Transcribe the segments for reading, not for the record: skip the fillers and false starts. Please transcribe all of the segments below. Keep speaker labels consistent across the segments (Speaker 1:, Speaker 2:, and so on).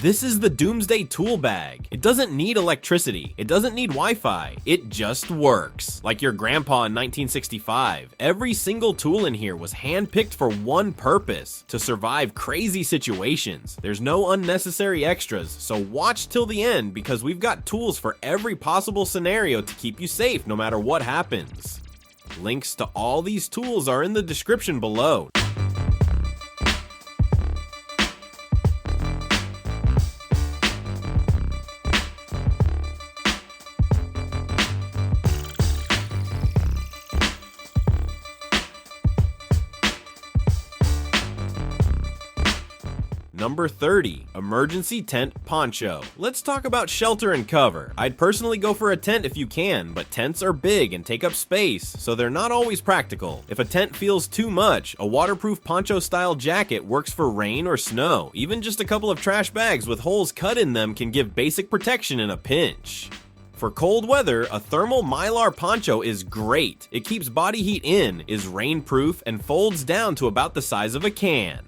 Speaker 1: This is the Doomsday tool bag. It doesn't need electricity. It doesn't need Wi-Fi. It just works. Like your grandpa in 1965. Every single tool in here was handpicked for one purpose: to survive crazy situations. There's no unnecessary extras, so watch till the end because we've got tools for every possible scenario to keep you safe no matter what happens. Links to all these tools are in the description below. Number 30, Emergency Tent Poncho. Let's talk about shelter and cover. I'd personally go for a tent if you can, but tents are big and take up space, so they're not always practical. If a tent feels too much, a waterproof poncho-style jacket works for rain or snow. Even just a couple of trash bags with holes cut in them can give basic protection in a pinch. For cold weather, a thermal mylar poncho is great. It keeps body heat in, is rainproof, and folds down to about the size of a can.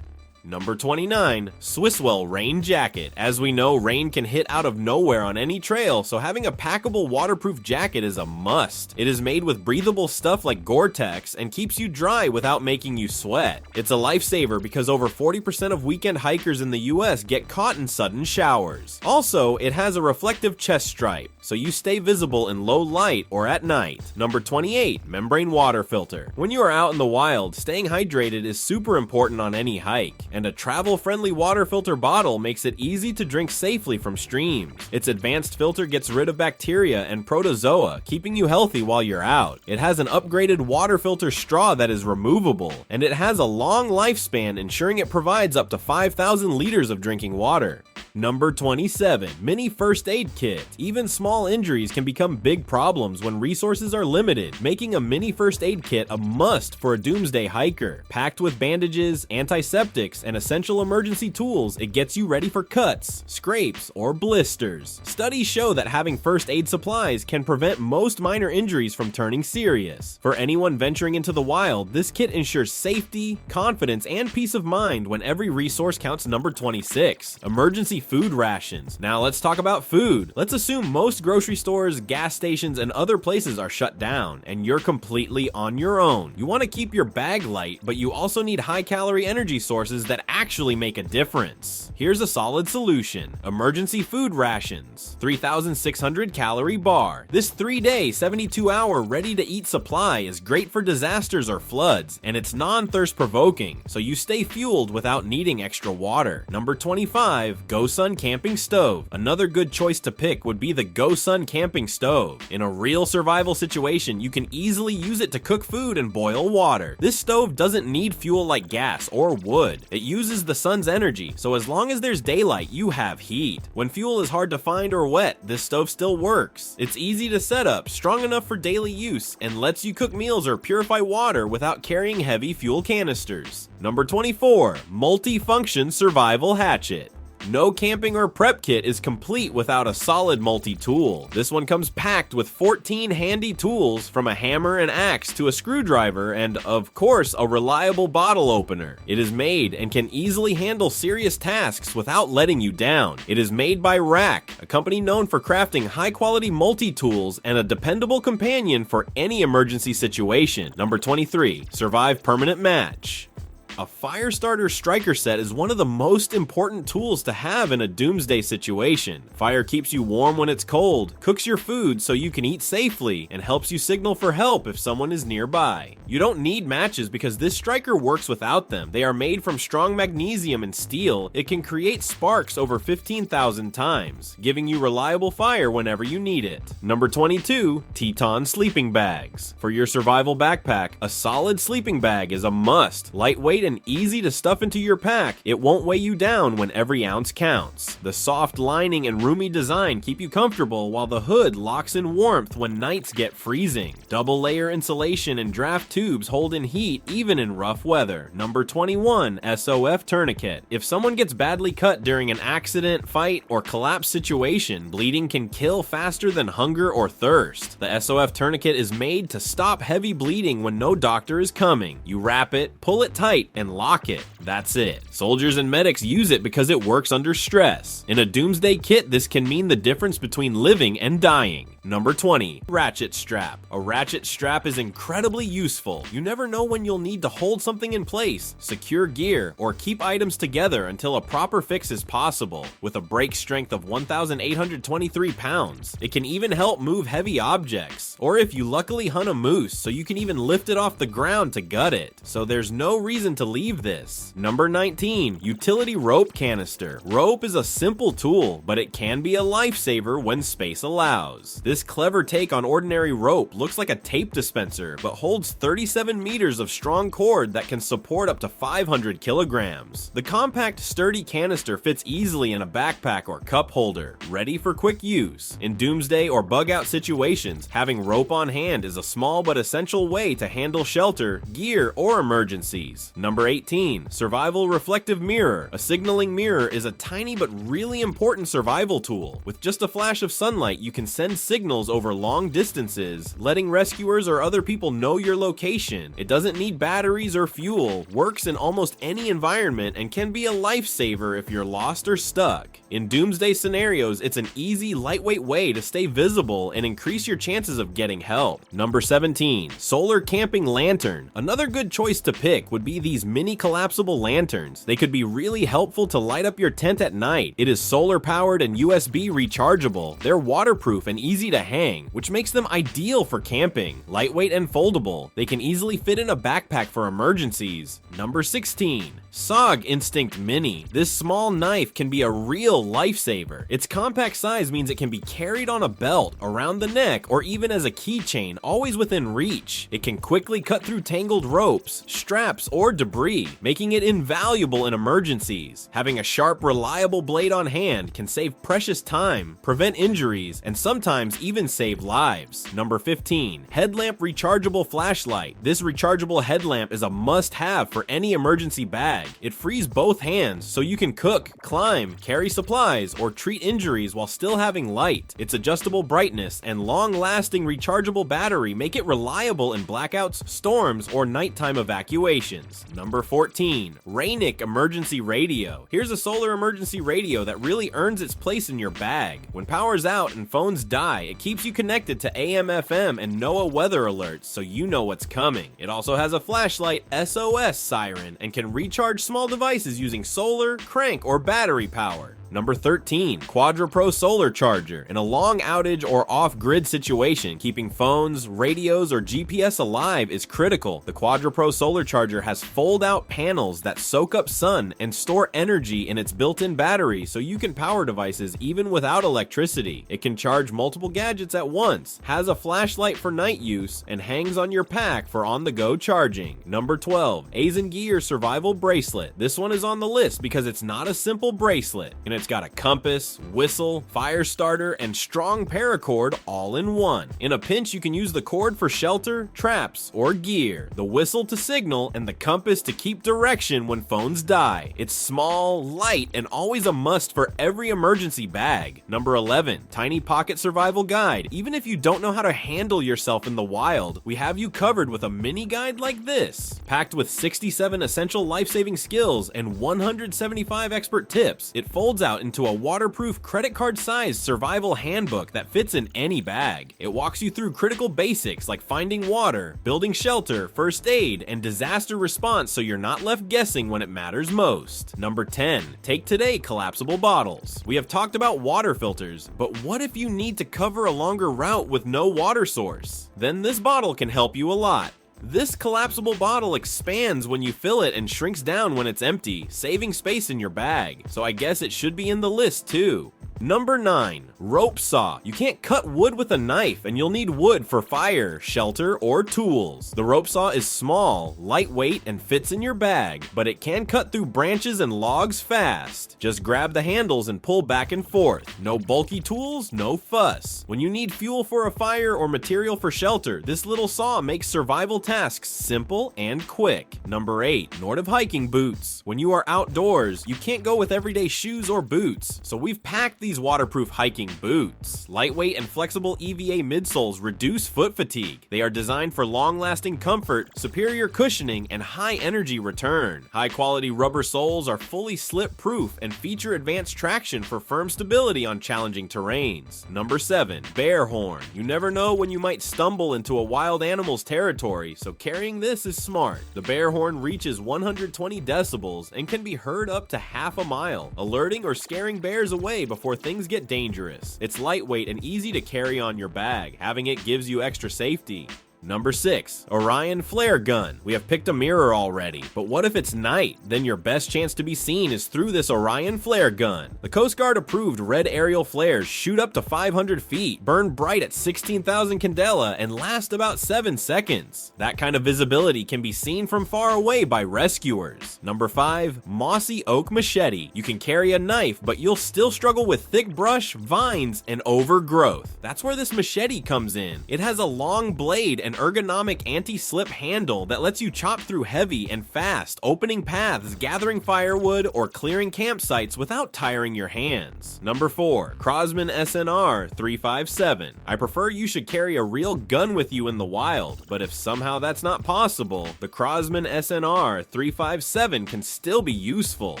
Speaker 1: Number 29, Swisswell Rain Jacket. As we know, rain can hit out of nowhere on any trail, so having a packable waterproof jacket is a must. It is made with breathable stuff like Gore-Tex and keeps you dry without making you sweat. It's a lifesaver because over 40% of weekend hikers in the US get caught in sudden showers. Also, it has a reflective chest stripe, so you stay visible in low light or at night. Number 28, Membrane Water Filter. When you are out in the wild, staying hydrated is super important on any hike, and a travel-friendly water filter bottle makes it easy to drink safely from streams. Its advanced filter gets rid of bacteria and protozoa, keeping you healthy while you're out. It has an upgraded water filter straw that is removable, and it has a long lifespan, ensuring it provides up to 5,000 liters of drinking water. Number 27, Mini First Aid Kit. Even small injuries can become big problems when resources are limited, making a mini first aid kit a must for a doomsday hiker. Packed with bandages, antiseptics, and essential emergency tools, it gets you ready for cuts, scrapes, or blisters. Studies show that having first aid supplies can prevent most minor injuries from turning serious. For anyone venturing into the wild, this kit ensures safety, confidence, and peace of mind when every resource counts. Number 26, Emergency Food Rations. Now let's talk about food. Let's assume most grocery stores, gas stations, and other places are shut down, and you're completely on your own. You want to keep your bag light, but you also need high-calorie energy sources that actually make a difference. Here's a solid solution: emergency food rations. 3,600 calorie bar. This 3-day, 72-hour ready-to-eat supply is great for disasters or floods, and it's non-thirst provoking, so you stay fueled without needing extra water. Number 25, Gosun Camping Stove. Another good choice to pick would be the Gosun Camping Stove. In a real survival situation, you can easily use it to cook food and boil water. This stove doesn't need fuel like gas or wood. It uses the sun's energy, so as long as there's daylight, you have heat. When fuel is hard to find or wet, this stove still works. It's easy to set up, strong enough for daily use, and lets you cook meals or purify water without carrying heavy fuel canisters. Number 24, Multi-Function Survival Hatchet. No camping or prep kit is complete without a solid multi-tool. This one comes packed with 14 handy tools, from a hammer and axe to a screwdriver and, of course, a reliable bottle opener. It is made and can easily handle serious tasks without letting you down. It is made by Rack, a company known for crafting high-quality multi-tools and a dependable companion for any emergency situation. Number 23, Survive Permanent Match. A fire starter striker set is one of the most important tools to have in a doomsday situation. Fire keeps you warm when it's cold, cooks your food so you can eat safely, and helps you signal for help if someone is nearby. You don't need matches because this striker works without them. They are made from strong magnesium and steel. It can create sparks over 15,000 times, giving you reliable fire whenever you need it. Number 22, Teton Sleeping Bags. For your survival backpack, a solid sleeping bag is a must. Lightweight and easy to stuff into your pack, it won't weigh you down when every ounce counts. The soft lining and roomy design keep you comfortable, while the hood locks in warmth when nights get freezing. Double layer insulation and draft tubes hold in heat even in rough weather. Number 21, SOF Tourniquet. If someone gets badly cut during an accident, fight, or collapse situation, bleeding can kill faster than hunger or thirst. The SOF Tourniquet is made to stop heavy bleeding when no doctor is coming. You wrap it, pull it tight, and lock it. That's it. Soldiers and medics use it because it works under stress. In a Doomsday kit, this can mean the difference between living and dying. Number 20, Ratchet Strap. A ratchet strap is incredibly useful. You never know when you'll need to hold something in place, secure gear, or keep items together until a proper fix is possible. With a break strength of 1,823 pounds, it can even help move heavy objects, or if you luckily hunt a moose, so you can even lift it off the ground to gut it. So there's no reason to leave this. Number 19, Utility Rope Canister. Rope is a simple tool, but it can be a lifesaver when space allows. This clever take on ordinary rope looks like a tape dispenser, but holds 37 meters of strong cord that can support up to 500 kilograms. The compact, sturdy canister fits easily in a backpack or cup holder, ready for quick use. In Doomsday or bug-out situations, having rope on hand is a small but essential way to handle shelter, gear, or emergencies. Number 18, Survival Reflective Mirror. A signaling mirror is a tiny but really important survival tool. With just a flash of sunlight, you can send signals over long distances, letting rescuers or other people know your location. It doesn't need batteries or fuel, works in almost any environment, and can be a lifesaver if you're lost or stuck. In Doomsday scenarios, it's an easy, lightweight way to stay visible and increase your chances of getting help. Number 17, Solar Camping Lantern. Another good choice to pick would be these mini collapsible lanterns. They could be really helpful to light up your tent at night. It is solar powered and USB rechargeable. They're waterproof and easy to hang, which makes them ideal for camping. Lightweight and foldable, they can easily fit in a backpack for emergencies. Number 16, SOG Instinct Mini. This small knife can be a real lifesaver. Its compact size means it can be carried on a belt, around the neck, or even as a keychain, always within reach. It can quickly cut through tangled ropes, straps, or debris, making it invaluable in emergencies. Having a sharp, reliable blade on hand can save precious time, prevent injuries, and sometimes even save lives. Number 15, Headlamp Rechargeable Flashlight. This rechargeable headlamp is a must-have for any emergency bag. It frees both hands, so you can cook, climb, carry supplies, or treat injuries while still having light. Its adjustable brightness and long-lasting rechargeable battery make it reliable in blackouts, storms, or nighttime evacuations. Number 14, Raynic Emergency Radio. Here's a solar emergency radio that really earns its place in your bag. When power's out and phones die, it keeps you connected to AM/FM and NOAA weather alerts, so you know what's coming. It also has a flashlight SOS siren and can recharge small devices using solar, crank, or battery power. Number 13, QuadraPro Solar Charger. In a long outage or off-grid situation, keeping phones, radios, or GPS alive is critical. The QuadraPro Solar Charger has fold-out panels that soak up sun and store energy in its built-in battery, so you can power devices even without electricity. It can charge multiple gadgets at once, has a flashlight for night use, and hangs on your pack for on-the-go charging. Number 12, aZengear Survival Bracelet. This one is on the list because it's not a simple bracelet, and it's got a compass, whistle, fire starter, and strong paracord all in one. In a pinch, you can use the cord for shelter, traps, or gear, the whistle to signal, and the compass to keep direction when phones die. It's small, light, and always a must for every emergency bag. Number 11, Tiny Pocket Survival Guide. Even if you don't know how to handle yourself in the wild, we have you covered with a mini guide like this. Packed with 67 essential life-saving skills and 175 expert tips, it folds out into a waterproof credit card sized survival handbook that fits in any bag. It walks you through critical basics like finding water, building shelter, first aid, and disaster response, so you're not left guessing when it matters most. Number 10, TakeToday collapsible bottles. We have talked about water filters, but what if you need to cover a longer route with no water source? Then this bottle can help you a lot. This collapsible bottle expands when you fill it and shrinks down when it's empty, saving space in your bag, so I guess it should be in the list too. Number 9, rope saw. You can't cut wood with a knife, and you'll need wood for fire, shelter, or tools. The rope saw is small, lightweight, and fits in your bag, but it can cut through branches and logs fast. Just grab the handles and pull back and forth. No bulky tools, no fuss. When you need fuel for a fire or material for shelter, this little saw makes survival tasks simple and quick. Number 8, NORTIV hiking boots. When you are outdoors, you can't go with everyday shoes or boots, so we've packed these these waterproof hiking boots. Lightweight and flexible EVA midsoles reduce foot fatigue. They are designed for long-lasting comfort, superior cushioning, and high energy return. High-quality rubber soles are fully slip-proof and feature advanced traction for firm stability on challenging terrains. Number 7. Bear horn. You never know when you might stumble into a wild animal's territory, so carrying this is smart. The bear horn reaches 120 decibels and can be heard up to half a mile, alerting or scaring bears away before things get dangerous. It's lightweight and easy to carry on your bag. Having it gives you extra safety. Number 6. Orion Flare Gun. We have picked a mirror already, but what if it's night? Then your best chance to be seen is through this Orion Flare Gun. The Coast Guard approved red aerial flares shoot up to 500 feet, burn bright at 16,000 candela, and last about 7 seconds. That kind of visibility can be seen from far away by rescuers. Number 5. Mossy Oak Machete. You can carry a knife, but you'll still struggle with thick brush, vines, and overgrowth. That's where this machete comes in. It has a long blade and ergonomic anti-slip handle that lets you chop through heavy and fast, opening paths, gathering firewood, or clearing campsites without tiring your hands. Number 4. Crosman SNR357. I prefer you should carry a real gun with you in the wild, but if somehow that's not possible, the Crosman SNR357 can still be useful.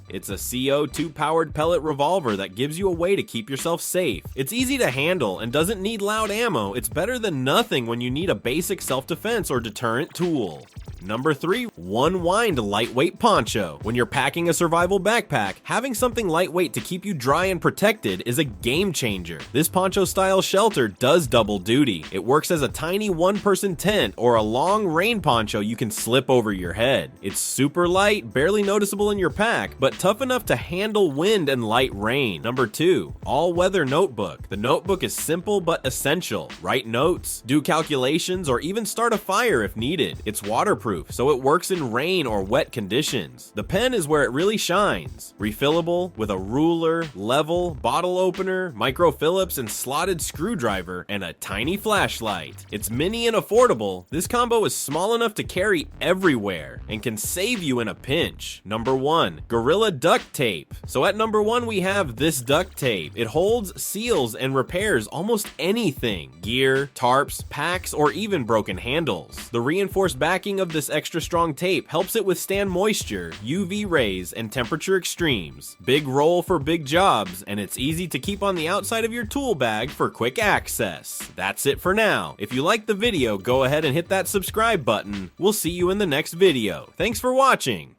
Speaker 1: It's a CO2-powered pellet revolver that gives you a way to keep yourself safe. It's easy to handle and doesn't need loud ammo. It's better than nothing when you need a basic self-defense or deterrent tool. Number 3. Onewind Lightweight Poncho. When you're packing a survival backpack, having something lightweight to keep you dry and protected is a game changer. This poncho-style shelter does double duty. It works as a tiny one-person tent or a long rain poncho you can slip over your head. It's super light, barely noticeable in your pack, but tough enough to handle wind and light rain. Number 2. All-weather notebook. The notebook is simple but essential. Write notes, do calculations, or even start a fire if needed. It's waterproof, so it works in rain or wet conditions. The pen is where it really shines. Refillable with a ruler, level, bottle opener, micro Phillips, and slotted screwdriver, and a tiny flashlight. It's mini and affordable. This combo is small enough to carry everywhere and can save you in a pinch. Number 1. Gorilla Duct Tape. So at number 1 we have this duct tape. It holds, seals, and repairs almost anything. Gear, tarps, packs, or even broken handles. The reinforced backing of this extra strong tape helps it withstand moisture, UV rays, and temperature extremes. Big roll for big jobs, and it's easy to keep on the outside of your tool bag for quick access. That's it for now. If you liked the video, go ahead and hit that subscribe button. We'll see you in the next video. Thanks for watching.